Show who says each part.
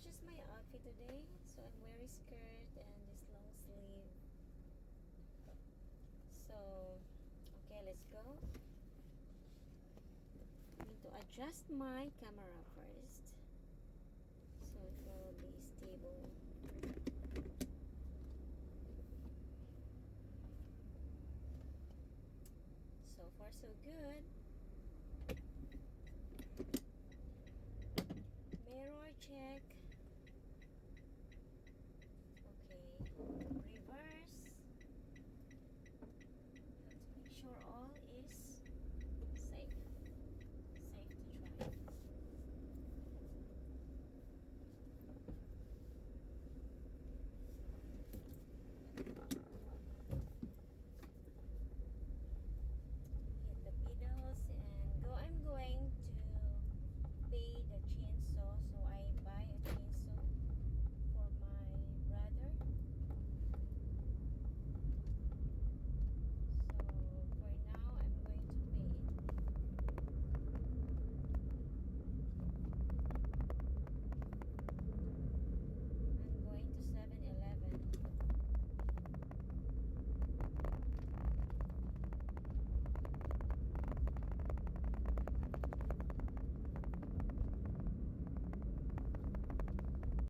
Speaker 1: just my outfit today. So I'm wearing skirt and this long sleeve. So, okay, let's go. I need to adjust my camera first, so it will be stable. So far so good.